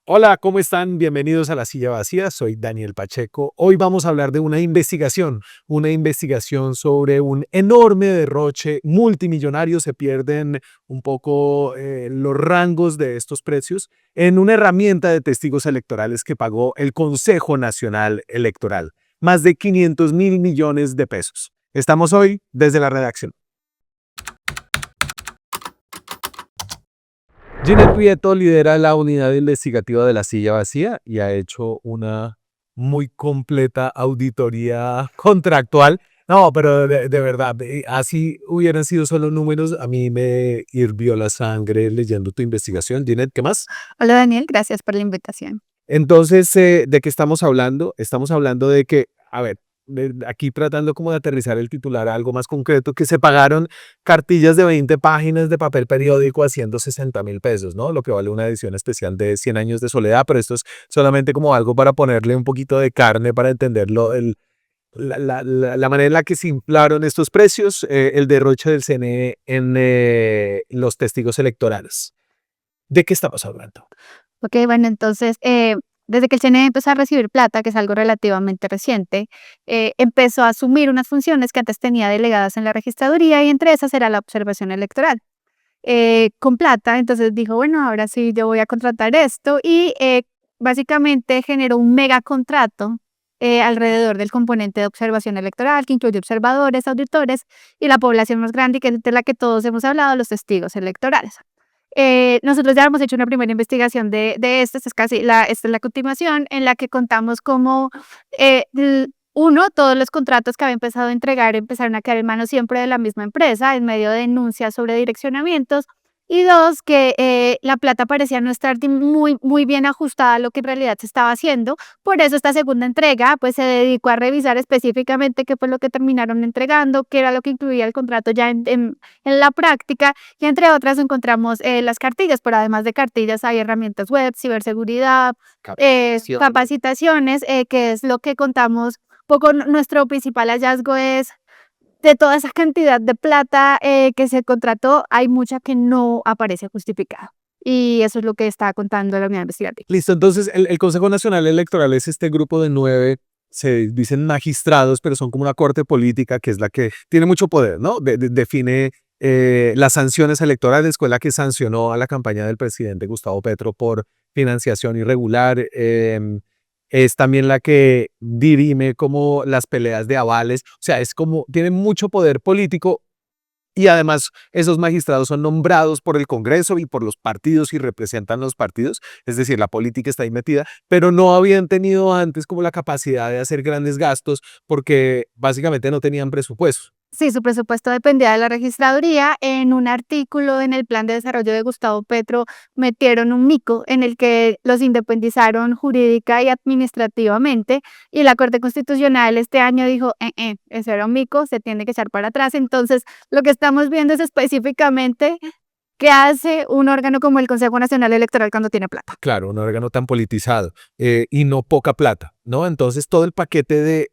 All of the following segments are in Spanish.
Hola, ¿cómo están? Bienvenidos a La Silla Vacía. Soy Daniel Pacheco. Hoy vamos a hablar de una investigación sobre un enorme derroche multimillonario. Se pierden un poco los rangos de estos precios en una herramienta de testigos electorales que pagó el Consejo Nacional Electoral. Más de 500.000 millones de pesos. Estamos hoy desde la redacción. Ginette Prieto lidera la unidad investigativa de La Silla Vacía y ha hecho una muy completa auditoría contractual. No, pero de verdad, así hubieran sido solo números, a mí me hirvió la sangre leyendo tu investigación. Ginette, ¿qué más? Hola Daniel, gracias por la invitación. Entonces, ¿de qué estamos hablando? Estamos hablando de que, a ver, aquí tratando como de aterrizar el titular a algo más concreto, que se pagaron cartillas de 20 páginas de papel periódico a 160.000 pesos, ¿no? Lo que vale una edición especial de 100 años de soledad, pero esto es solamente como algo para ponerle un poquito de carne para entenderlo, la manera en la que se inflaron estos precios, el derroche del CNE en los testigos electorales. ¿De qué estamos hablando? Ok, bueno, entonces, desde que el CNE empezó a recibir plata, que es algo relativamente reciente, empezó a asumir unas funciones que antes tenía delegadas en la registraduría y entre esas era la observación electoral. Con plata, entonces dijo, bueno, ahora sí yo voy a contratar esto y básicamente generó un mega contrato alrededor del componente de observación electoral, que incluye observadores, auditores y la población más grande, que es de la que todos hemos hablado, los testigos electorales. Nosotros ya hemos hecho una primera investigación de esto, esta es la continuación, en la que contamos cómo, uno, todos los contratos que había empezado a entregar empezaron a quedar en manos siempre de la misma empresa, en medio de denuncias sobre direccionamientos, y dos, que la plata parecía no estar muy bien ajustada a lo que en realidad se estaba haciendo. Por eso esta segunda entrega pues se dedicó a revisar específicamente qué fue lo que terminaron entregando, qué era lo que incluía el contrato ya en la práctica, y entre otras encontramos las cartillas, pero además de cartillas hay herramientas web, ciberseguridad, capacitaciones, que es lo que contamos. Poco nuestro principal hallazgo es de toda esa cantidad de plata que se contrató, hay mucha que no aparece justificada. Y eso es lo que está contando la unidad investigativa. Listo, entonces el Consejo Nacional Electoral es este grupo de 9, se dicen magistrados, pero son como una corte política que es la que tiene mucho poder, ¿no? Define las sanciones electorales, fue la que sancionó a la campaña del presidente Gustavo Petro por financiación irregular. Es también la que dirime como las peleas de avales, o sea, es como, tiene mucho poder político y además, esos magistrados son nombrados por el Congreso y por los partidos y representan los partidos, es decir, la política está ahí metida, pero no habían tenido antes como la capacidad de hacer grandes gastos porque básicamente no tenían presupuesto. Sí, su presupuesto dependía de la registraduría. En un artículo en el plan de desarrollo de Gustavo Petro metieron un mico en el que los independizaron jurídica y administrativamente, y la Corte Constitucional este año dijo, ese era un mico, se tiene que echar para atrás. Entonces, lo que estamos viendo es específicamente qué hace un órgano como el Consejo Nacional Electoral cuando tiene plata. Claro, un órgano tan politizado y no poca plata, ¿no? Entonces, todo el paquete de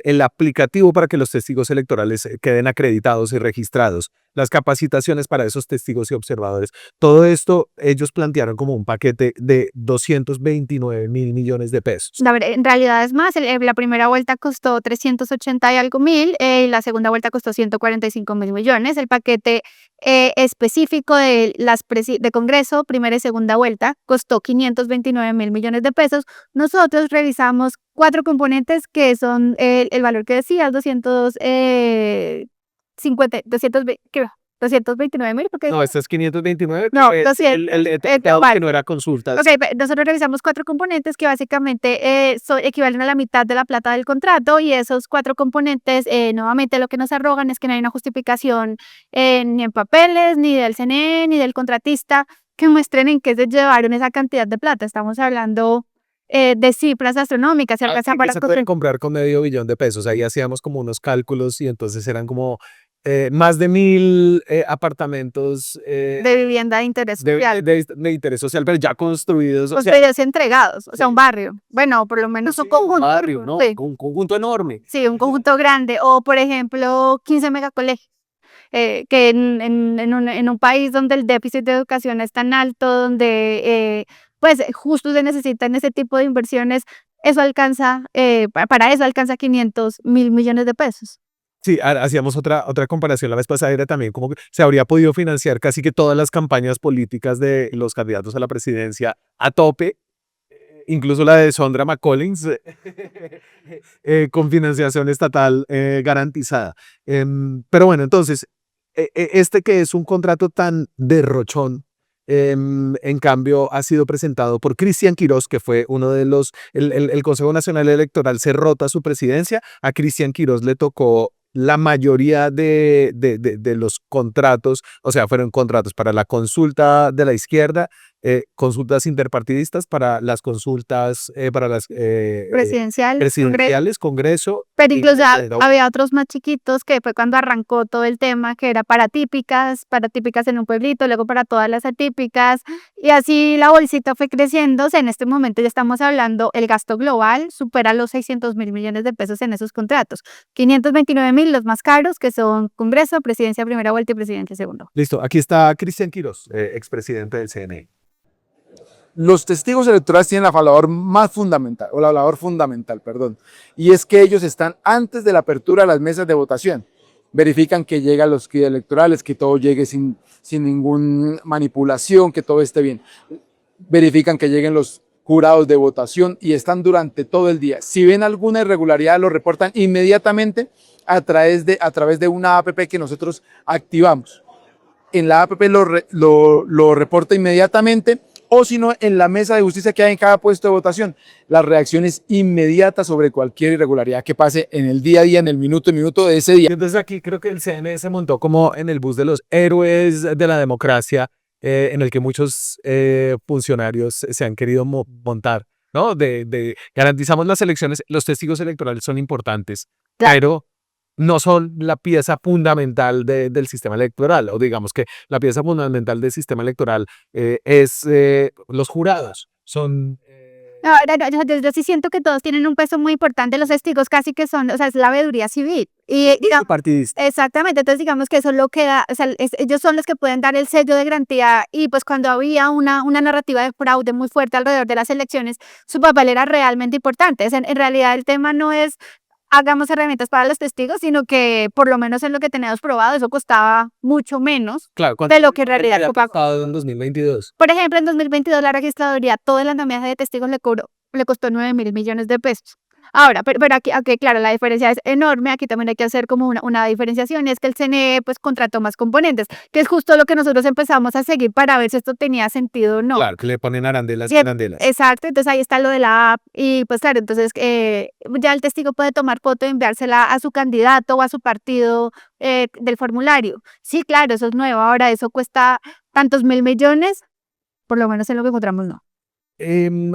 el aplicativo para que los testigos electorales queden acreditados y registrados, las capacitaciones para esos testigos y observadores, todo esto ellos plantearon como un paquete de 229.000 millones de pesos. A ver, en realidad es más, la primera vuelta costó 380 y algo mil, y la segunda vuelta costó 145.000 millones. El paquete específico de de Congreso, primera y segunda vuelta, costó 529.000 millones de pesos. Nosotros revisamos cuatro componentes que son el valor que decías, 229.000, ¿qué va? 229.000, porque No, este es 529, no, pero 200, el detallado que vale. no era consultas. Ok, nosotros revisamos cuatro componentes que básicamente equivalen a la mitad de la plata del contrato, y esos cuatro componentes, nuevamente lo que nos arrogan es que no hay una justificación ni en papeles, ni del CNE, ni del contratista, que muestren en qué se llevaron esa cantidad de plata. Estamos hablando de cifras astronómicas, se alcanza Así que para se pueden construir. comprar con $500 millones. Ahí hacíamos como unos cálculos y entonces eran como más de 1.000 apartamentos De vivienda de interés social, de interés social, pero ya construidos. O sea, construidos y entregados, o sea, un sí, barrio. Bueno, por lo menos un conjunto. barrio, ¿no? Sí, Un conjunto enorme. sí, un conjunto grande. O, por ejemplo, 15 megacolegios. Que en un país donde el déficit de educación es tan alto, donde pues justo se necesitan ese tipo de inversiones. Eso alcanza, para eso alcanza 500.000 millones de pesos. Sí, hacíamos otra comparación la vez pasada, era también como que se habría podido financiar casi que todas las campañas políticas de los candidatos a la presidencia a tope, incluso la de Sondra McCollins, con financiación estatal garantizada. Pero bueno, entonces, este que es un contrato tan derrochón, en cambio, ha sido presentado por Cristian Quirós, que fue uno de los, el Consejo Nacional Electoral se rota su presidencia, a Cristian Quirós le tocó la mayoría de los contratos, o sea, fueron contratos para la consulta de la izquierda, consultas interpartidistas, para las consultas, para las Presidencial, Congreso. presidenciales, Congreso, Pero y incluso había otros más chiquitos que fue cuando arrancó todo el tema, que era para típicas en un pueblito, luego para todas las atípicas, y así la bolsita fue creciendo. O sea, en este momento ya estamos hablando, el gasto global supera los 600.000 millones de pesos en esos contratos. 529.000 los más caros, que son Congreso, Presidencia Primera Vuelta y Presidencia Segunda. listo, aquí está Cristian Quirós, expresidente del CNE. Los testigos electorales tienen la labor más fundamental, o la labor fundamental, perdón, y es que ellos están antes de la apertura de las mesas de votación. Verifican que llegan los kits electorales, que todo llegue sin ninguna manipulación, que todo esté bien. Verifican que lleguen los jurados de votación y están durante todo el día. Si ven alguna irregularidad, lo reportan inmediatamente a través de una app que nosotros activamos. En la app lo reporta inmediatamente, o si no, en la mesa de justicia que hay en cada puesto de votación. La reacción es inmediata sobre cualquier irregularidad que pase en el día a día, en el minuto de ese día. Entonces aquí creo que el CNE se montó como en el bus de los héroes de la democracia, en el que muchos funcionarios se han querido montar, ¿no? Garantizamos las elecciones, los testigos electorales son importantes, Claro. pero no son la pieza fundamental del sistema electoral, o digamos que la pieza fundamental del sistema electoral es los jurados, son... No, yo sí siento que todos tienen un peso muy importante. Los testigos casi que son, o sea, es la veeduría civil. Y digamos, partidistas. exactamente, entonces digamos que eso es lo que da, o sea, ellos son los que pueden dar el sello de garantía. Y pues cuando había una narrativa de fraude muy fuerte alrededor de las elecciones, su papel era realmente importante. O sea, en realidad el tema no es hagamos herramientas para los testigos, sino que por lo menos en lo que tenemos probado, eso costaba mucho menos Claro, de lo que en realidad había costaba. costado en 2022? Por ejemplo, en 2022 la registraduría, todo el andamiaje de testigos le costó 9.000 millones de pesos. Ahora, pero aquí, claro, la diferencia es enorme. Aquí también hay que hacer como una diferenciación, y es que el CNE pues contrató más componentes, que es justo lo que nosotros empezamos a seguir para ver si esto tenía sentido o no. Claro, que le ponen arandelas y Bien, arandelas. exacto, entonces ahí está lo de la app y pues claro, entonces ya el testigo puede tomar foto y enviársela a su candidato o a su partido del formulario. Sí, claro, eso es nuevo. Ahora eso cuesta tantos mil millones, por lo menos en lo que encontramos no.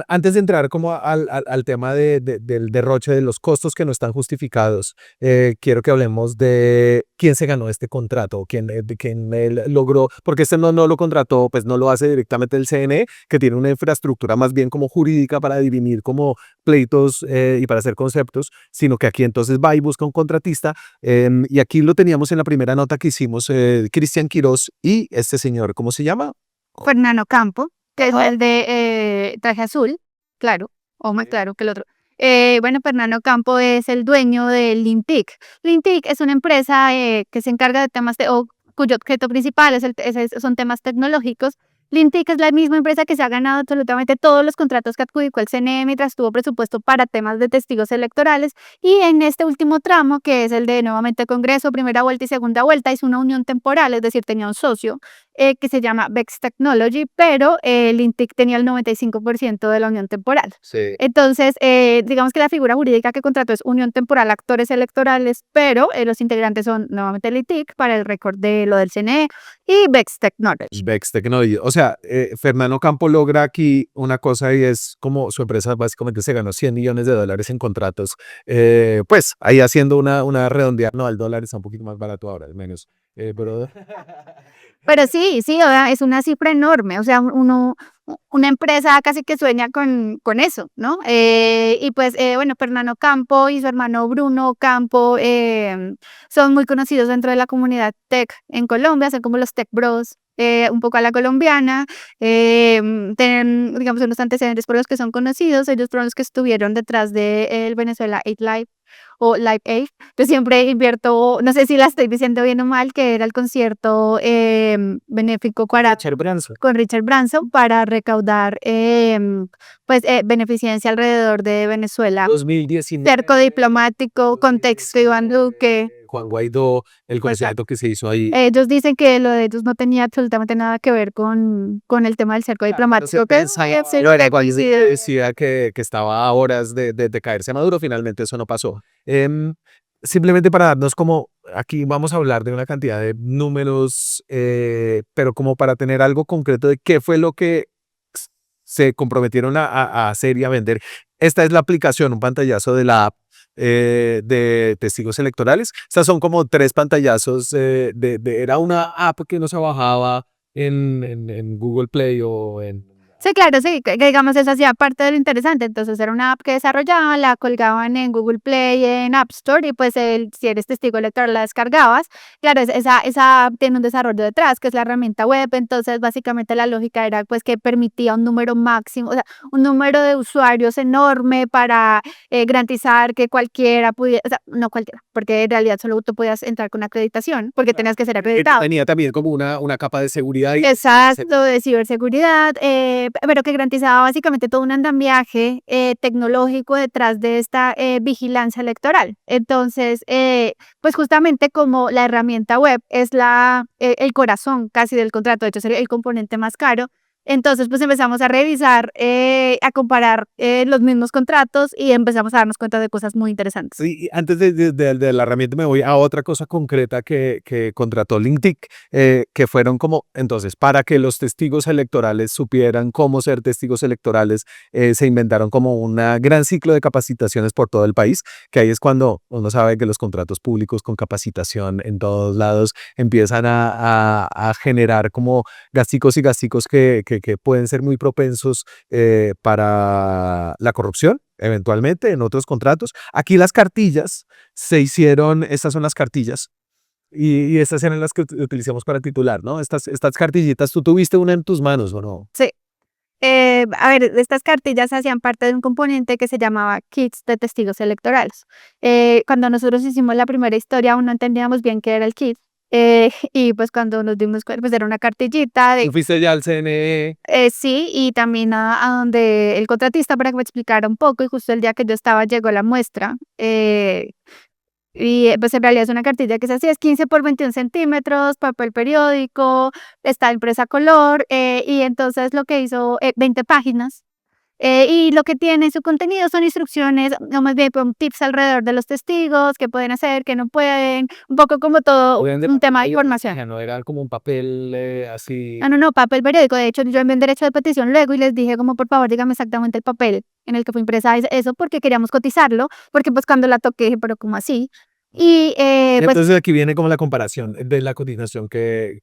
Antes de entrar como al tema del derroche, de los costos que no están justificados, quiero que hablemos de quién se ganó este contrato, quién logró, porque este no lo contrató, pues no lo hace directamente el CNE, que tiene una infraestructura más bien como jurídica para dirimir como pleitos y para hacer conceptos, sino que aquí entonces va y busca un contratista, y aquí lo teníamos en la primera nota que hicimos, Cristian Quirós y este señor, ¿cómo se llama? Fernando Campo, que es el de traje azul, claro, o más claro que el otro. Bueno, Fernando Campo es el dueño de Lintic. Lintic es una empresa que se encarga de temas cuyo objeto principal son temas tecnológicos. Lintic es la misma empresa que se ha ganado absolutamente todos los contratos que adjudicó el CNE mientras tuvo presupuesto para temas de testigos electorales. Y en este último tramo, que es el de nuevamente Congreso, primera vuelta y segunda vuelta, hizo una unión temporal, es decir, tenía un socio que se llama Vex Technology, pero Lintic tenía el 95% de la unión temporal. Sí. Entonces, digamos que la figura jurídica que contrató es unión temporal, actores electorales, pero los integrantes son nuevamente Lintic para el récord de lo del CNE y Vex Technology. Vex Technology. O sea, Fernando Campo logra aquí una cosa, y es como su empresa básicamente se ganó $100 millones en contratos. Pues ahí haciendo una redondeada. No, el dólar está un poquito más barato ahora, al menos. Pero Pero sí, o sea, es una cifra enorme. O sea, una empresa casi que sueña con eso, ¿no? Y pues, bueno, Fernando Campo y su hermano Bruno Campo son muy conocidos dentro de la comunidad tech en Colombia, son como los tech bros un poco a la colombiana, tienen, digamos, unos antecedentes por los que son conocidos. Ellos fueron los que estuvieron detrás de el Venezuela 8 Live o Live 8. Yo siempre invierto, no sé si la estoy diciendo bien o mal, que era el concierto benéfico Richard Branson. con Richard Branson para recaudar pues beneficencia alrededor de Venezuela. 2019. Cerco diplomático, contexto Iván Duque. Juan Guaidó, el concierto que se hizo ahí. Ellos dicen que lo de ellos no tenía absolutamente nada que ver con el tema del cerco diplomático. Decía que estaba a horas de caerse Maduro, finalmente eso no pasó. Simplemente para darnos como, aquí vamos a hablar de una cantidad de números, pero como para tener algo concreto de qué fue lo que se comprometieron a hacer y a vender. Esta es la aplicación, un pantallazo de la app de testigos electorales. Estas son como 3 pantallazos. Era una app que no se bajaba en Google Play o en... Sí, claro, sí, que digamos eso hacía parte de lo interesante. Entonces era una app que desarrollaban, la colgaban en Google Play, en App Store y pues si eres testigo electoral la descargabas. Claro, esa app tiene un desarrollo detrás, que es la herramienta web. Entonces básicamente la lógica era pues que permitía un número máximo, o sea, un número de usuarios enorme para garantizar que cualquiera pudiera, o sea, no cualquiera, porque en realidad solo tú podías entrar con acreditación, porque tenías que ser acreditado. Tenía también como una capa de seguridad. Exacto, de ciberseguridad, pero que garantizaba básicamente todo un andamiaje tecnológico detrás de esta vigilancia electoral. Entonces, pues justamente como la herramienta web es el corazón casi del contrato, de hecho sería el componente más caro. Entonces, pues empezamos a revisar, a comparar los mismos contratos y empezamos a darnos cuenta de cosas muy interesantes. Sí, antes de la herramienta me voy a otra cosa concreta que contrató LinkedIn, que fueron como, entonces, para que los testigos electorales supieran cómo ser testigos electorales, se inventaron como un gran ciclo de capacitaciones por todo el país, que ahí es cuando uno sabe que los contratos públicos con capacitación en todos lados empiezan a generar como gasticos y gasticos que pueden ser muy propensos para la corrupción eventualmente en otros contratos. Aquí las cartillas se hicieron, estas son las cartillas, y estas eran las que utilizamos para titular, ¿no? Estas cartillitas, ¿tú tuviste una en tus manos o no? Sí. A ver, estas cartillas hacían parte de un componente que se llamaba kits de testigos electorales. Cuando nosotros hicimos la primera historia aún no entendíamos bien qué era el kit. Y pues cuando nos dimos cuenta, pues era una cartillita ¿Tú fuiste ya al CNE? sí, y también a donde el contratista para que me explicara un poco, y justo el día que yo estaba llegó la muestra. Y pues en realidad es una cartilla que se hacía, es 15 por 21 centímetros, papel periódico, está impresa a color, y entonces lo que hizo, 20 páginas. Y lo que tiene en su contenido son instrucciones, o más bien con tips alrededor de los testigos, qué pueden hacer, qué no pueden, un poco como todo un tema de información. No era como un papel así. No, papel periódico. De hecho, yo envié un derecho de petición luego y les dije como, por favor, dígame exactamente el papel en el que fue impresa eso, porque queríamos cotizarlo, porque pues cuando la toqué dije, pero ¿cómo así? Y pues Entonces aquí viene como la comparación de la cotización que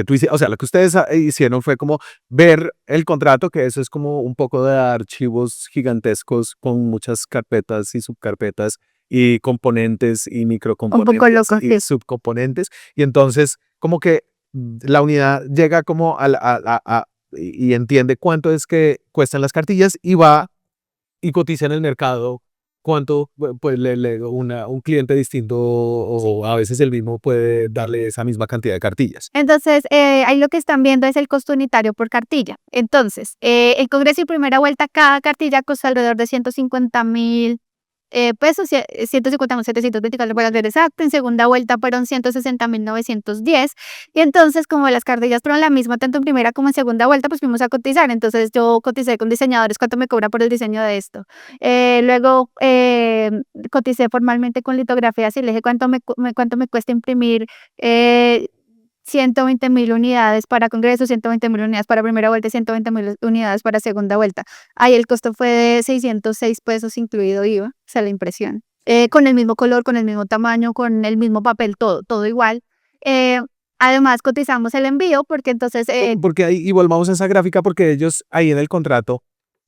tú hiciste. O sea, lo que ustedes hicieron fue como ver el contrato, que eso es como un poco de archivos gigantescos con muchas carpetas y subcarpetas y componentes y un microcomponentes poco loco, y sí. subcomponentes. Y entonces como que la unidad llega como y entiende cuánto es que cuestan las cartillas y va y cotiza en el mercado cuánto pues un cliente distinto o a veces el mismo puede darle esa misma cantidad de cartillas. Entonces, ahí lo que están viendo es el costo unitario por cartilla. Entonces, el Congreso y primera vuelta, cada cartilla costó alrededor de 150.000 pesos, 150.724 para ser exacto. En segunda vuelta fueron 160.910. Y entonces, como las cartillas fueron la misma tanto en primera como en segunda vuelta, pues fuimos a cotizar. Entonces, yo coticé con diseñadores cuánto me cobra por el diseño de esto. Luego, coticé formalmente con litografías y le dije cuánto me cuesta imprimir 120.000 unidades para Congreso, 120.000 unidades para primera vuelta y 120.000 unidades para segunda vuelta. Ahí el costo fue de 606 pesos incluido IVA, o sea, la impresión. Con el mismo color, con el mismo tamaño, con el mismo papel, todo igual. Además, cotizamos el envío porque entonces... Porque ahí, y volvamos a esa gráfica porque ellos ahí en el contrato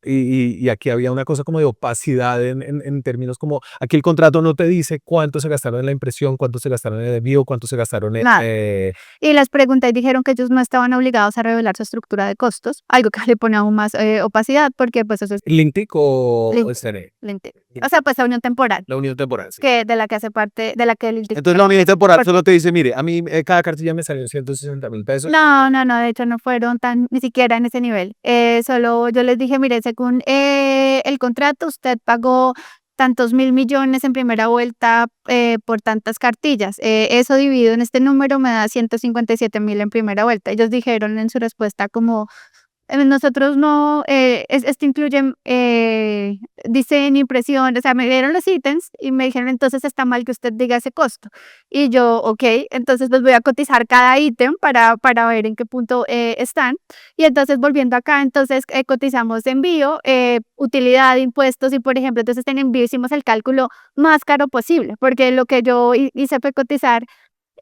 y aquí había una cosa como de opacidad en términos como, aquí el contrato no te dice cuánto se gastaron en la impresión, cuánto se gastaron en el envío, cuánto se gastaron en... Nada. Y les pregunté y dijeron que ellos no estaban obligados a revelar su estructura de costos, algo que le pone aún más opacidad, porque pues eso es ¿Lintic o Link. SNE? lente. O sea, pues la unión temporal, La unión temporal, sí. que de la que hace parte, de la que el Entonces la unión temporal Por- solo te dice, mire, a mí cada cartilla me salió 160.000 pesos. No, no, no, de hecho no fueron tan, ni siquiera en ese nivel. Solo yo les dije, mire, según el contrato, usted pagó tantos 1.000 millones en primera vuelta por tantas cartillas. Eso dividido en este número me da 157.000 en primera vuelta. Ellos dijeron en su respuesta como, nosotros no, esto incluye diseño, impresión, o sea, me dieron los ítems y me dijeron, entonces está mal que usted diga ese costo. Y yo, ok, entonces les voy a cotizar cada ítem para ver en qué punto están. Y entonces volviendo acá, entonces cotizamos envío, utilidad, impuestos y por ejemplo, entonces en envío hicimos el cálculo más caro posible, porque lo que yo hice fue cotizar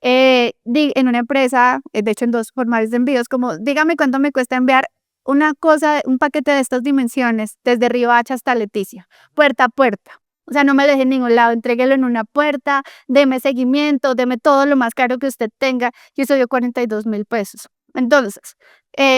en una empresa, de hecho en dos formales de envíos, como dígame cuánto me cuesta enviar una cosa, un paquete de estas dimensiones, desde Riohacha hasta Leticia, puerta a puerta. O sea, no me lo deje en ningún lado, entréguelo en una puerta, deme seguimiento, deme todo lo más caro que usted tenga, y eso dio 42.000 pesos. Entonces,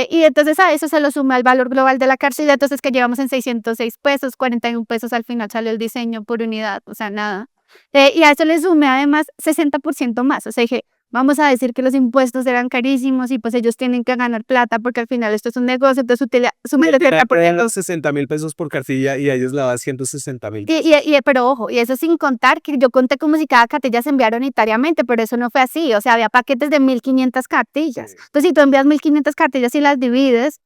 y entonces a eso se lo suma el valor global de la cárcel, entonces que llevamos en 606 pesos, 41 pesos al final salió el diseño por unidad, o sea, nada. Y a eso le sumé además 60% más, o sea, dije, vamos a decir que los impuestos eran carísimos y pues ellos tienen que ganar plata porque al final esto es un negocio, entonces súmele Te 30%. dan 60.000 pesos por cartilla y a ellos le da 160.000. Pero ojo, y eso sin contar que yo conté como si cada cartilla se enviara unitariamente, pero eso no fue así, o sea, había paquetes de 1.500 cartillas. Sí. Entonces, si tú envías 1.500 cartillas y las divides,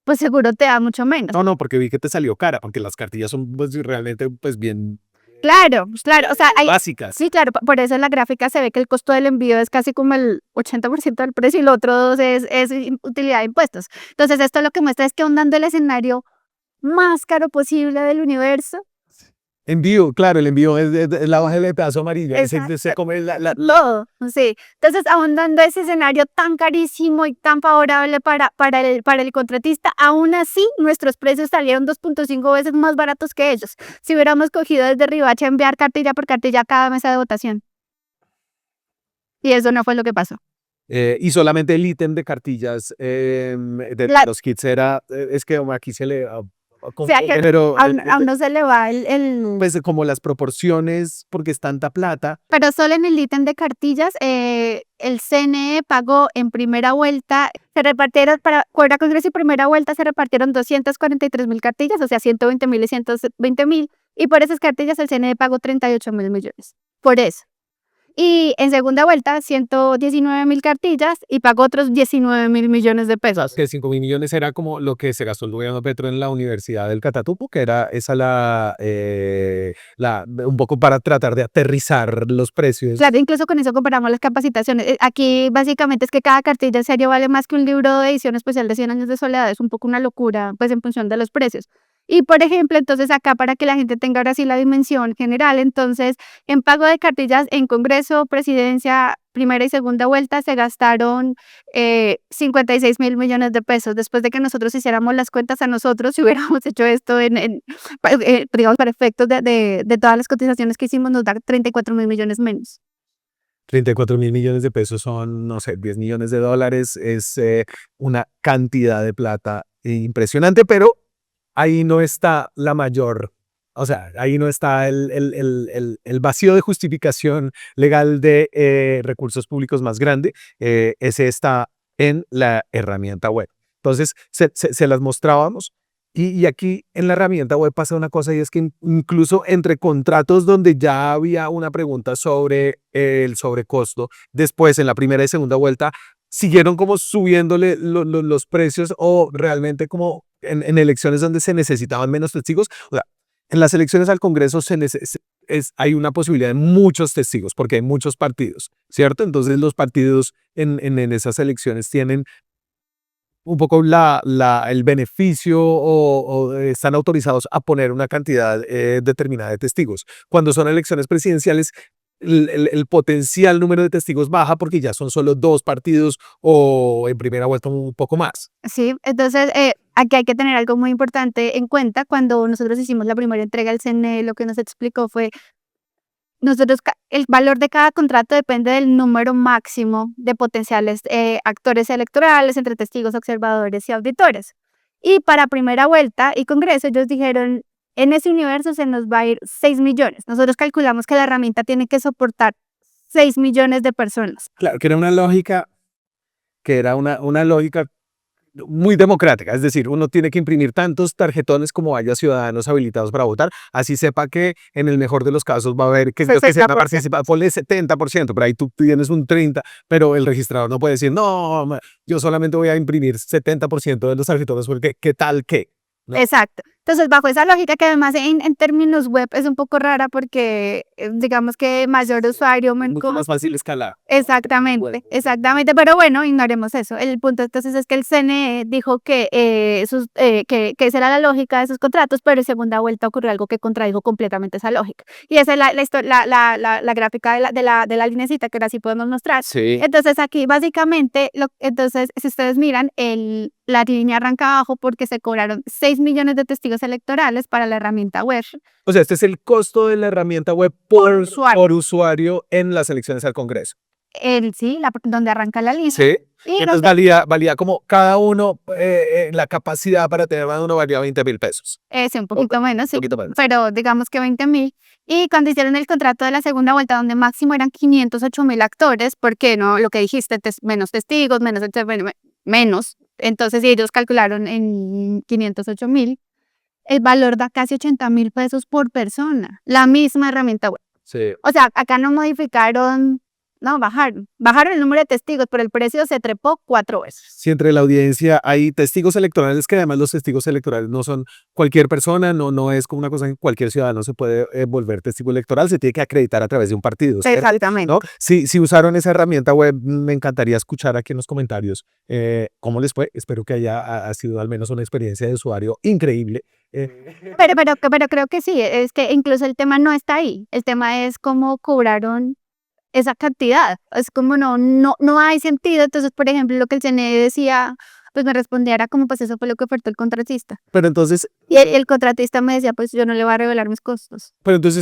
pues seguro te da mucho menos. No, porque vi que te salió cara, porque las cartillas son pues, realmente pues bien Claro, claro, o sea, básicas. sí, claro, por eso en la gráfica se ve que el costo del envío es casi como el 80% del precio y lo otro es utilidad de impuestos. Entonces, esto lo que muestra es que aun dando el escenario más caro posible del universo, Envío, claro, el envío es la hoja de pedazo amarillo. Ese Exacto. se come todo, sí. Entonces, aun dando ese escenario tan carísimo y tan favorable para el contratista, aún así nuestros precios salieron 2.5 veces más baratos que ellos. Si hubiéramos cogido desde Riohacha enviar cartilla por cartilla cada mesa de votación. Y eso no fue lo que pasó. y solamente el ítem de cartillas de los kits era, es que aquí se le... O sea, que pero aún no se le va pues como las proporciones, porque es tanta plata. Pero solo en el ítem de cartillas, el CNE pagó en primera vuelta, se repartieron para Cuadra Congreso y primera vuelta se repartieron 243.000 cartillas, o sea, 120.000 y 120.000, y por esas cartillas el CNE pagó 38.000 millones. Por eso. Y en segunda vuelta, 119.000 cartillas y pagó otros 19.000 millones de pesos. Que 5.000 millones era como lo que se gastó el gobierno Petro en la Universidad del Catatumbo, que era esa un poco para tratar de aterrizar los precios. Claro, incluso con eso comparamos las capacitaciones. Aquí básicamente es que cada cartilla en serio vale más que un libro de edición especial de 100 años de soledad. Es un poco una locura, pues en función de los precios. Y por ejemplo, entonces acá para que la gente tenga ahora sí la dimensión general, entonces en pago de cartillas en Congreso, Presidencia, primera y segunda vuelta se gastaron 56.000 millones de pesos. Después de que nosotros hiciéramos las cuentas a nosotros, si hubiéramos hecho esto digamos, para efectos de todas las cotizaciones que hicimos, nos da 34.000 millones menos. 34.000 millones de pesos son, no sé, 10 millones de dólares. Es una cantidad de plata impresionante, pero ahí no está la mayor, o sea, ahí no está el vacío de justificación legal de recursos públicos más grande. Ese está en la herramienta web. Entonces, se las mostrábamos. Y aquí en la herramienta web pasa una cosa y es que incluso entre contratos donde ya había una pregunta sobre el sobrecosto, después en la primera y segunda vuelta siguieron como subiéndole los precios o realmente como en elecciones donde se necesitaban menos testigos. O sea, en las elecciones al Congreso hay una posibilidad de muchos testigos porque hay muchos partidos, ¿cierto? Entonces los partidos en esas elecciones tienen un poco el beneficio o están autorizados a poner una cantidad determinada de testigos. Cuando son elecciones presidenciales, el potencial número de testigos baja porque ya son solo 2 partidos o en primera vuelta un poco más. Sí, entonces aquí hay que tener algo muy importante en cuenta. Cuando nosotros hicimos la primera entrega al CNE, lo que nos explicó fue, el valor de cada contrato depende del número máximo de potenciales actores electorales entre testigos, observadores y auditores. Y para primera vuelta y congreso, ellos dijeron, en ese universo se nos va a ir 6 millones. Nosotros calculamos que la herramienta tiene que soportar 6 millones de personas. Claro, que era una lógica, una lógica muy democrática, es decir, uno tiene que imprimir tantos tarjetones como haya ciudadanos habilitados para votar, así sepa que en el mejor de los casos va a haber que se van a 60%. participar, ponle 70%, pero ahí tú tienes un 30%, pero el registrador no puede decir, no, yo solamente voy a imprimir 70% de los tarjetones porque qué tal que, ¿no? Exacto. Entonces, bajo esa lógica, que además en términos web es un poco rara porque digamos que mayor usuario, Mucho más fácil escalar. Exactamente, exactamente, pero bueno, ignoremos eso. El punto entonces es que el CNE dijo que esa era la lógica de esos contratos, pero en segunda vuelta ocurrió algo que contradijo completamente esa lógica. Y esa es la gráfica de la linecita que ahora sí podemos mostrar. Sí. Entonces aquí básicamente, entonces si ustedes miran, la línea arranca abajo porque se cobraron 6 millones de testigos electorales para la herramienta web. O sea, este es el costo de la herramienta web por usuario en las elecciones al Congreso. Sí, donde arranca la línea. Sí. Y Entonces valía como cada uno, la capacidad para tener más de uno valía 20.000 pesos. Sí, un poquito menos, sí, Un poquito menos. pero digamos que 20.000. Y cuando hicieron el contrato de la segunda vuelta, donde máximo eran 508.000 actores, porque no, lo que dijiste, menos testigos, menos. Entonces, si ellos calcularon en 508.000, el valor da casi 80.000 pesos por persona, la misma herramienta web. Sí. O sea, acá no modificaron, no, bajaron el número de testigos, pero el precio se trepó 4 veces. Si entre la audiencia hay testigos electorales, que además los testigos electorales no son cualquier persona, no es como una cosa que cualquier ciudadano se puede volver testigo electoral, se tiene que acreditar a través de un partido, ¿cierto? Exactamente. ¿No? Si usaron esa herramienta web, me encantaría escuchar aquí en los comentarios cómo les fue. Espero que ha sido al menos una experiencia de usuario increíble. Pero creo que sí, es que incluso el tema no está ahí, el tema es cómo cobraron esa cantidad, es como no hay sentido. Entonces, por ejemplo, lo que el CNE decía, pues me respondía era como, pues eso fue lo que ofertó el contratista. Pero entonces, Y el contratista me decía, pues yo no le voy a revelar mis costos.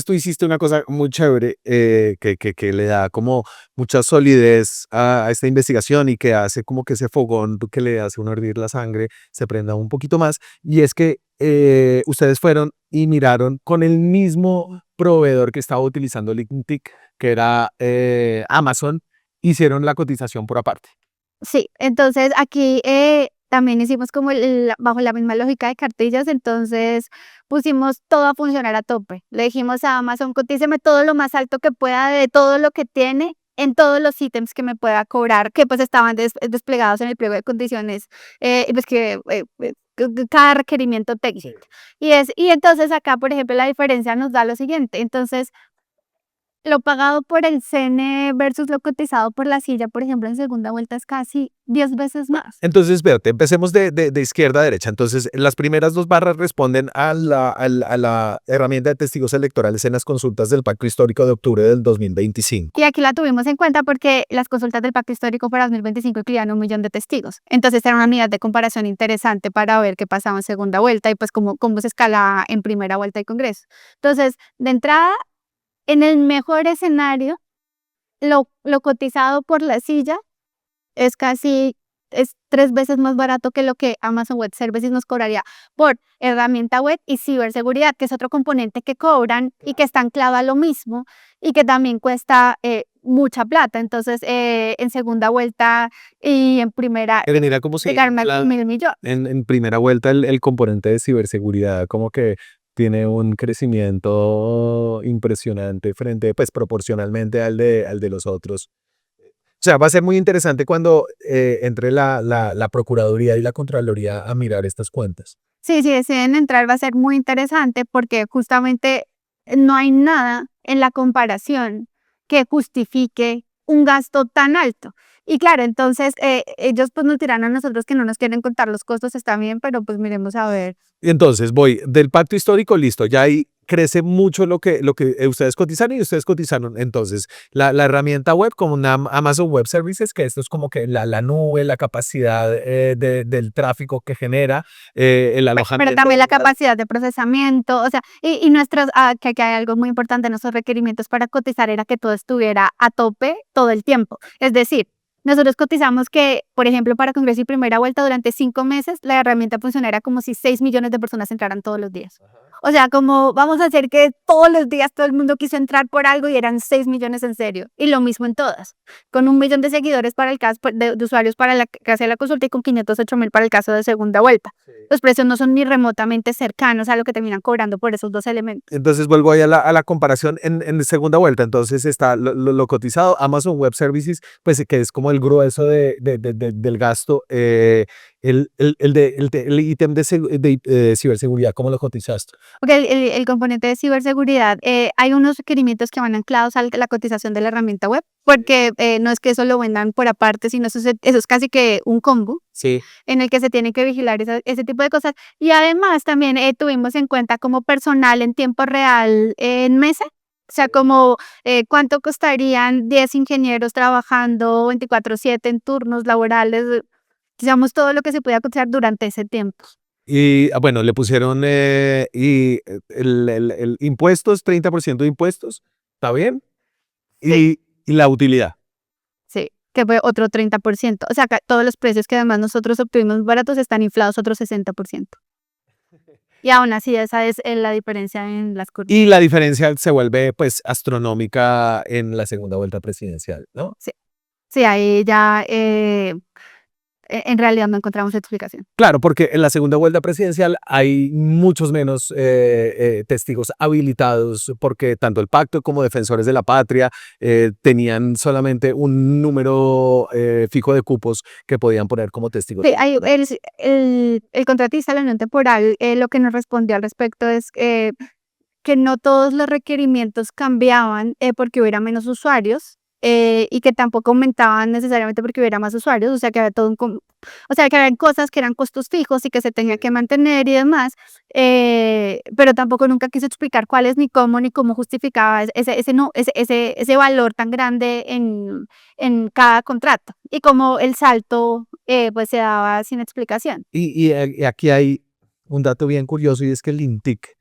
tú hiciste una cosa muy chévere que le da como mucha solidez a esta investigación y que hace como que ese fogón que le hace uno hervir la sangre se prenda un poquito más. Y es que ustedes fueron y miraron con el mismo proveedor que estaba utilizando LinkedIn, que era Amazon, hicieron la cotización por aparte. Sí, entonces aquí también hicimos como bajo la misma lógica de cartillas, entonces pusimos todo a funcionar a tope. Le dijimos a Amazon, cotíceme todo lo más alto que pueda de todo lo que tiene en todos los ítems que me pueda cobrar, que pues estaban desplegados en el pliego de condiciones, y pues que cada requerimiento técnico. Y entonces acá, por ejemplo, la diferencia nos da lo siguiente. Entonces, lo pagado por el CNE versus lo cotizado por la silla, por ejemplo, en segunda vuelta es casi 10 veces más. Entonces, véate, empecemos de izquierda a derecha. Entonces, las primeras dos barras responden a la herramienta de testigos electorales en las consultas del Pacto Histórico de octubre del 2025. Y aquí la tuvimos en cuenta porque las consultas del Pacto Histórico para 2025 incluían 1 millón de testigos. Entonces era una unidad de comparación interesante para ver qué pasaba en segunda vuelta y pues cómo se escala en primera vuelta y congreso. Entonces, de entrada, en el mejor escenario, lo cotizado por la silla es 3 veces más barato que lo que Amazon Web Services nos cobraría por herramienta web y ciberseguridad, que es otro componente que cobran y que está anclado a lo mismo y que también cuesta mucha plata. Entonces, en segunda vuelta y en primera, Era como si llegarme a 1.000 millones. en primera vuelta el componente de ciberseguridad como que tiene un crecimiento impresionante pues proporcionalmente al de los otros. O sea, va a ser muy interesante cuando entre la Procuraduría y la Contraloría a mirar estas cuentas. Sí, si deciden entrar va a ser muy interesante porque justamente no hay nada en la comparación que justifique un gasto tan alto. Y claro, entonces ellos pues nos dirán a nosotros que no nos quieren contar los costos, está bien, pero pues miremos a ver. Y entonces voy del Pacto Histórico, listo, ya hay crece mucho lo que ustedes cotizaron y ustedes cotizaron. Entonces, la herramienta web como una Amazon Web Services, que esto es como que la nube, la capacidad del tráfico que genera, el alojamiento. Pero también la capacidad de procesamiento, o sea, y nuestros, que aquí hay algo muy importante, nuestros requerimientos para cotizar era que todo estuviera a tope todo el tiempo. Es decir, nosotros cotizamos que, por ejemplo, para Congreso y Primera Vuelta durante 5 meses, la herramienta funcionara como si 6 millones de personas entraran todos los días. O sea, como vamos a hacer que todos los días todo el mundo quiso entrar por algo y eran 6 millones en serio. Y lo mismo en todas. Con 1 millón de seguidores para el caso de usuarios para la casa de la consulta y con 508,000 para el caso de segunda vuelta. Sí. Los precios no son ni remotamente cercanos a lo que terminan cobrando por esos dos elementos. Entonces vuelvo ahí a la comparación en segunda vuelta. Entonces está lo cotizado, Amazon Web Services, pues que es como el grueso del gasto. El ítem de ciberseguridad, ¿cómo lo cotizaste? Porque el componente de ciberseguridad, hay unos requerimientos que van anclados a la cotización de la herramienta web, porque no es que eso lo vendan por aparte, sino eso es casi que un combo. Sí. En el que se tiene que vigilar ese tipo de cosas. Y además también tuvimos en cuenta como personal en tiempo real en mesa. O sea, como cuánto costarían 10 ingenieros trabajando 24/7 en turnos laborales, digamos, todo lo que se podía cotizar durante ese tiempo. Y bueno, le pusieron y el impuestos, 30% de impuestos, ¿está bien? Sí. Y la utilidad. Sí, que fue otro 30%. O sea, todos los precios que además nosotros obtuvimos baratos están inflados otro 60%. Y aún así esa es la diferencia en las curvas. Y la diferencia se vuelve pues astronómica en la segunda vuelta presidencial, ¿no? Sí, ahí ya en realidad no encontramos explicación. Claro, porque en la segunda vuelta presidencial hay muchos menos testigos habilitados, porque tanto el pacto como defensores de la patria tenían solamente un número fijo de cupos que podían poner como testigos. Sí, el contratista de la unión temporal lo que nos respondió al respecto es que no todos los requerimientos cambiaban porque hubiera menos usuarios. Y que tampoco aumentaban necesariamente porque hubiera más usuarios, o sea que había o sea que había cosas que eran costos fijos y que se tenían que mantener y demás, pero tampoco nunca quiso explicar cuáles ni cómo justificaba ese valor tan grande en cada contrato y cómo el salto pues se daba sin explicación. Y aquí hay un dato bien curioso y es que el INTIC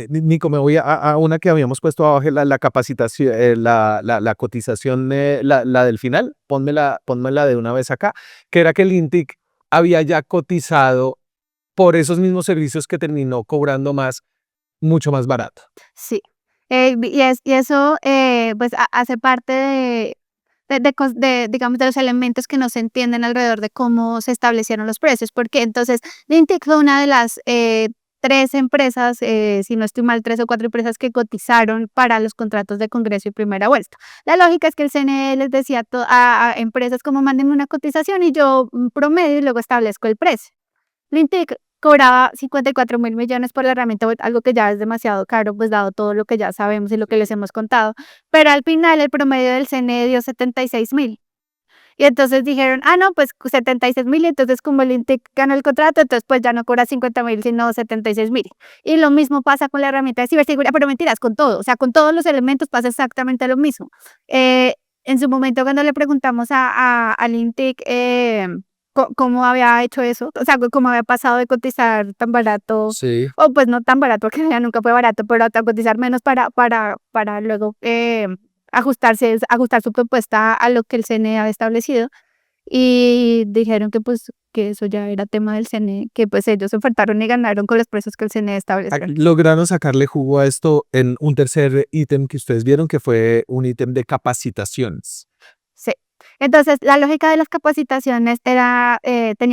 Nico, me voy a una que habíamos puesto abajo, la capacitación, la cotización, la del final, pónmela de una vez acá, que era que el INTIC había ya cotizado por esos mismos servicios que terminó cobrando mucho más barato. Sí, y eso pues hace parte digamos, de los elementos que no se entienden alrededor de cómo se establecieron los precios, porque entonces Lintic fue una de las 3 empresas, si no estoy mal, 3 o 4 empresas que cotizaron para los contratos de Congreso y Primera Vuelta. La lógica es que el CNE les decía a empresas como mándenme una cotización y yo promedio y luego establezco el precio. Lintic cobraba 54,000 millones por la herramienta web, algo que ya es demasiado caro, pues dado todo lo que ya sabemos y lo que les hemos contado. Pero al final el promedio del CNE dio 76,000. Y entonces dijeron, no, pues 76,000, entonces como el INTIC ganó el contrato, entonces pues ya no cobra 50,000, sino 76,000. Y lo mismo pasa con la herramienta de ciberseguridad, pero mentiras, con todo, o sea, con todos los elementos pasa exactamente lo mismo. En su momento cuando le preguntamos al INTIC cómo había hecho eso, o sea, cómo había pasado de cotizar tan barato, Sí. o pues no tan barato, porque ya nunca fue barato, pero a cotizar menos para luego ajustar su propuesta a lo que el CNE había establecido, y dijeron que pues que eso ya era tema del CNE, que pues ellos ofertaron y ganaron con los precios que el CNE estableció. Lograron sacarle jugo a esto en un tercer ítem que ustedes vieron, que fue un ítem de capacitaciones. Sí. Entonces, la lógica de las capacitaciones tenía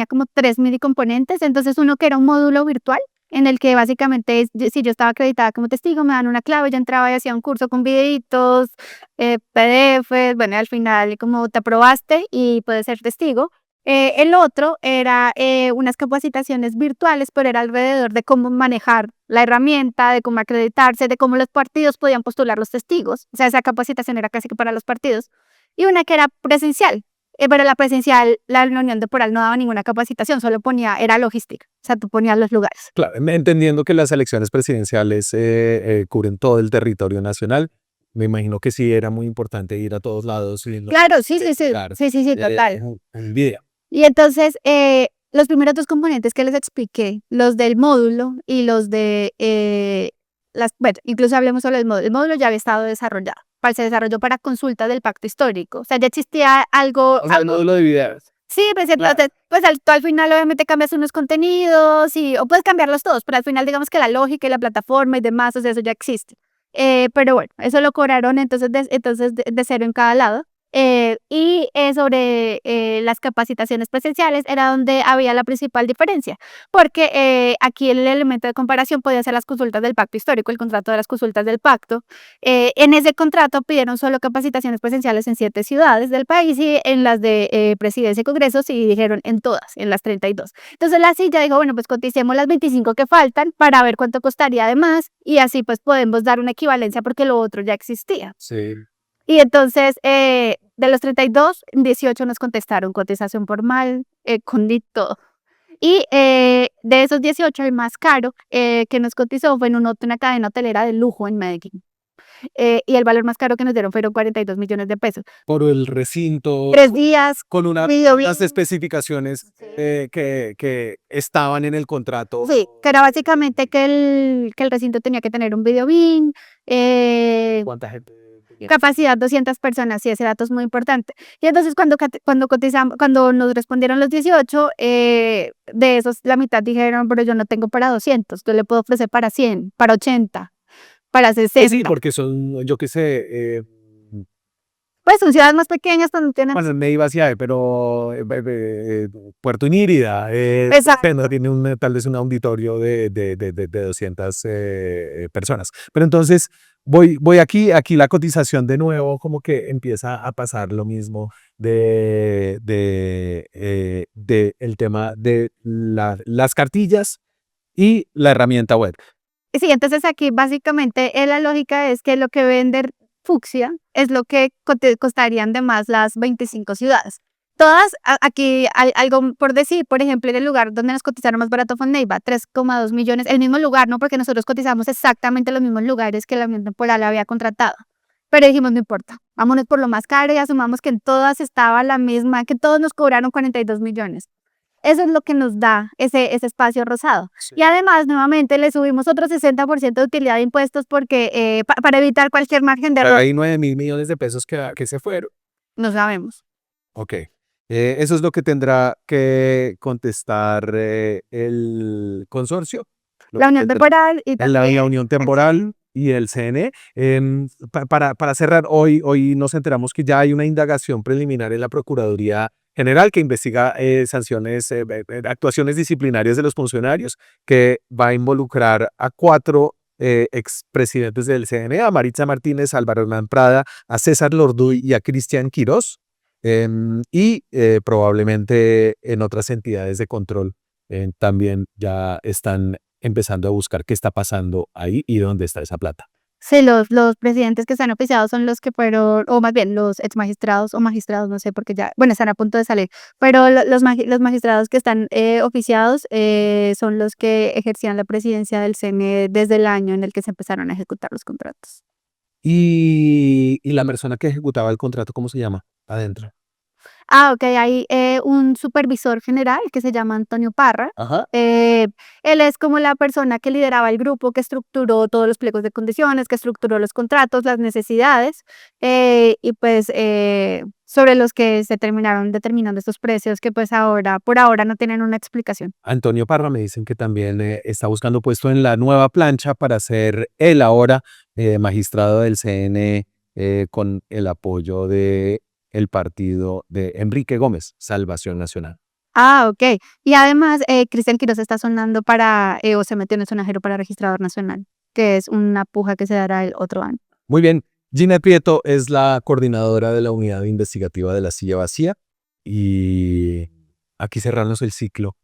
como 3 mini componentes. Entonces, uno que era un módulo virtual, en el que básicamente, si yo estaba acreditada como testigo, me dan una clave, yo entraba y hacía un curso con videitos, PDFs, bueno, al final como te aprobaste y puedes ser testigo. El otro era unas capacitaciones virtuales, pero era alrededor de cómo manejar la herramienta, de cómo acreditarse, de cómo los partidos podían postular los testigos. O sea, esa capacitación era casi que para los partidos. Y una que era presencial, Pero la presencial, la unión temporal no daba ninguna capacitación, solo era logística, o sea, tú ponías los lugares. Claro, entendiendo que las elecciones presidenciales cubren todo el territorio nacional, me imagino que sí era muy importante ir a todos lados. Claro, sí, Claro, total. en video. Y entonces, los primeros dos componentes que les expliqué, los del módulo y los de bueno, incluso hablemos sobre el módulo. El módulo ya había estado desarrollado, se desarrolló para consulta del pacto histórico. O sea, ya existía algo. O sea, el módulo de videos. Sí, pues entonces, pues tú al final obviamente cambias unos contenidos o puedes cambiarlos todos, pero al final digamos que la lógica y la plataforma y demás, o sea, eso ya existe. Pero bueno, eso lo cobraron entonces de cero en cada lado. Sobre las capacitaciones presenciales era donde había la principal diferencia, porque aquí el elemento de comparación podía ser las consultas del pacto histórico, el contrato de las consultas del pacto. En ese contrato pidieron solo capacitaciones presenciales en 7 ciudades del país y en las de presidencia y congresos sí dijeron en todas, en las 32. Entonces la silla dijo, bueno, pues coticemos las 25 que faltan para ver cuánto costaría además y así pues podemos dar una equivalencia porque lo otro ya existía. Sí. Y entonces, de los 32, 18 nos contestaron cotización formal, con todo. Y de esos 18, el más caro que nos cotizó fue en una cadena hotelera de lujo en Medellín. Y el valor más caro que nos dieron fueron 42 millones de pesos. Por el recinto. 3 días. Con unas especificaciones Sí. que estaban en el contrato. Sí, que era básicamente que el recinto tenía que tener un video BIM, ¿Cuánta gente? capacidad 200 personas, sí, ese dato es muy importante. Y entonces cuando nos respondieron los 18, de esos la mitad dijeron, pero yo no tengo para 200, yo le puedo ofrecer para 100, para 80, para 60. Sí, porque son, yo qué sé, Pues son ciudades más pequeñas donde tienen... bueno, Neiva sí hay, pero Puerto Inírida Exacto. no tiene tal vez un auditorio de 200 personas. Pero entonces voy aquí la cotización de nuevo como que empieza a pasar lo mismo de el tema de las cartillas y la herramienta web. Sí, entonces aquí básicamente la lógica es que lo que vende Fucsia es lo que costarían de más las 25 ciudades. Todas, aquí algo por decir, por ejemplo, en el lugar donde nos cotizaron más barato fue en Neiva, 3,2 millones, el mismo lugar, ¿no? Porque nosotros cotizamos exactamente los mismos lugares que la Unión Temporal había contratado. Pero dijimos, no importa, vámonos por lo más caro y asumamos que en todas estaba la misma, que todos nos cobraron 42 millones. Eso es lo que nos da ese espacio rosado. Sí. Y además, nuevamente, le subimos otro 60% de utilidad de impuestos porque para evitar cualquier margen de error. Hay 9.000 millones de pesos que se fueron. No sabemos. Ok. Eso es lo que tendrá que contestar el consorcio. La Unión Temporal y La Unión Temporal y el CNE. Para cerrar, hoy nos enteramos que ya hay una indagación preliminar en la Procuraduría General que investiga sanciones, actuaciones disciplinarias de los funcionarios, que va a involucrar a 4 expresidentes del CNE, a Maritza Martínez, a Álvaro Hernán Prada, a César Lorduy y a Cristian Quirós, y probablemente en otras entidades de control también ya están empezando a buscar qué está pasando ahí y dónde está esa plata. Sí, los presidentes que están oficiados son los que fueron, o más bien los exmagistrados o magistrados, no sé, porque ya, bueno, están a punto de salir, pero los magistrados que están oficiados son los que ejercían la presidencia del CNE desde el año en el que se empezaron a ejecutar los contratos. Y la persona que ejecutaba el contrato, ¿cómo se llama? Adentro. Ok, hay un supervisor general que se llama Antonio Parra. Ajá. Él es como la persona que lideraba el grupo, que estructuró todos los pliegos de condiciones, que estructuró los contratos, las necesidades, y pues sobre los que se terminaron determinando estos precios que pues por ahora no tienen una explicación. Antonio Parra me dicen que también está buscando puesto en la nueva plancha para ser él ahora magistrado del CNE con el apoyo de el partido de Enrique Gómez, Salvación Nacional. Ok. Y además, Cristian Quirós está sonando o se metió en el sonajero para registrador nacional, que es una puja que se dará el otro año. Muy bien. Gina Prieto es la coordinadora de la unidad investigativa de La Silla Vacía y aquí cerramos el ciclo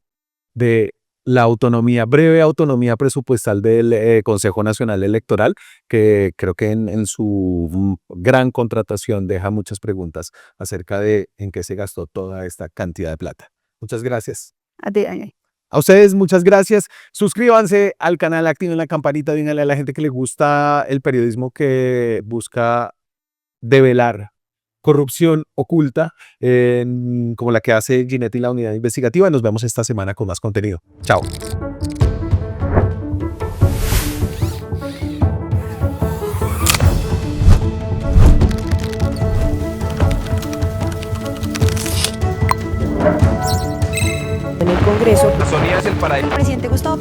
de la autonomía, breve autonomía presupuestal del Consejo Nacional Electoral, que creo que en su gran contratación deja muchas preguntas acerca de en qué se gastó toda esta cantidad de plata. Muchas gracias. A ti, Daniel. A ustedes, muchas gracias. Suscríbanse al canal, activen la campanita, díganle a la gente que le gusta el periodismo que busca develar corrupción oculta, como la que hace Ginette y la unidad investigativa. Nos vemos esta semana con más contenido. Chao. En el Congreso, Sonia es el paraíso. el presidente Gustavo